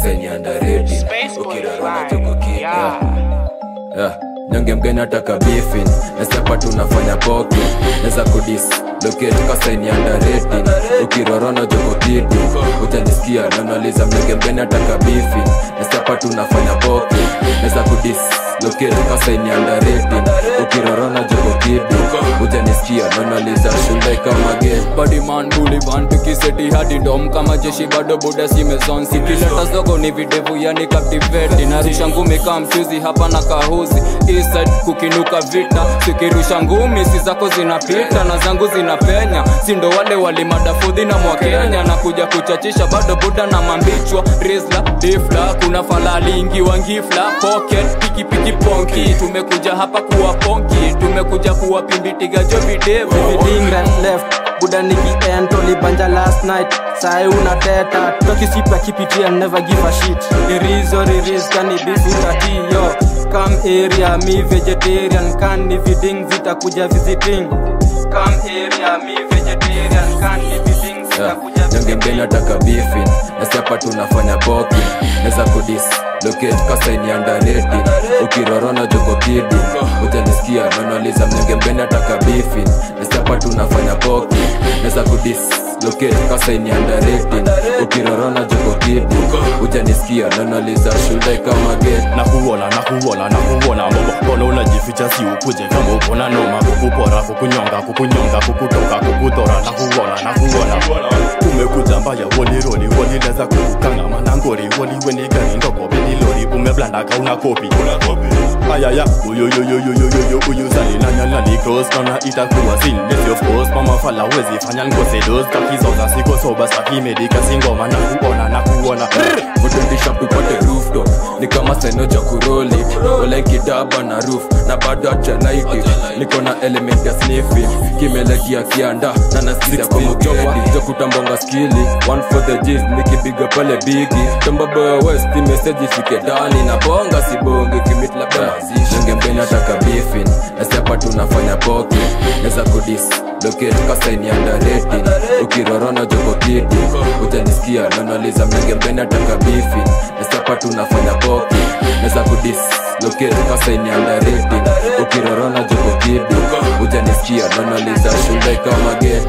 kasaini underrated ukirarona joko kia Nyange mgeni ataka beefing Nesapa tunafanya poki Neza kudis Locate kasaini underrated ukirarona joko kidi utanisikia nanaliza mnyange mgeni ataka beefing Nesapa tunafanya poki Neza kudis Locate kasaini underrated ukirarona joko kidi utanisikia nanaliza shule kama gen Body man bully van tukiseti hadi dom kama jeshi bado buda simezon sikileta zogo ni videvu yani captivate narusha ngumi kama mchuzi hapa na kahuzi Eastside kukinuka vita sikirusha ngumi si zako zinapita na zangu zinapenya sindo wale walimadafudhi na mwakenya na kuja kuchachisha bado buda na mambichwa Rizla, Difla, kuna falali ingi wangifla Pocket, piki piki ponki tumekuja hapa kuwa ponki tumekuja kuwa pimbitiga jo videvu Everything right left Buda niki entoli banja last night Sae unateta Toki sipa kipitia never give a shit Irizo ririz kani bifu tati yo Come area me vegetarian Kani viding vita kuja visiting Come area me vegetarian Kani viding vita kuja visiting Nyange mgeni ataka beefing Nesapa tunafanya poki Neza kudis Locate kasaini underrated ukirarona joko kidi utanisikia nanaliza mnyange mgeni ataka beefing Nesapa tunafanya poki Neza kudis Locate kasaini underrated ukirarona joko kidi utanisikia nanaliza shule kama gen Nakuona Mbona unajificha si ukuje kama ukona noma Kukupora, kukunyonga, kukutoka, kukutora Nakuona Umekuja mbaya woli leza kukukanga manangori Woli weni gani ndoko bini lori Umeblanda kauna kopi Ayaya, uyu zali nanyalani cross Kana itakuwa sin, yes of course Mama fala wezi fanya nkose dos Kakizoza siko soba staki medika singoma Nakuona Mutundisha tupate rooftop Ni kama senoja kuroli Wala ikidaba na roof Na bado achalaiti Niko na element ya sniffing Kimelekia kianda Na nasikiza kwa mugedi Jokutambonga skili One for the G's Nikipiga pale bigi Tomba boya west Message ifike dani Na bonga si bonge Kimitla bazishi Nyange mgeni ataka beefing Nesapa tunafanya poki Neza kudis Locate kasaini underrated ukirarona joko kidi utanisikia nanaliza mnyange mgeni ataka beefing Nesapa tunafanya poki Neza kudis Locate kasaini underrated ukirarona joko kidi utanisikia nanaliza shule kama gen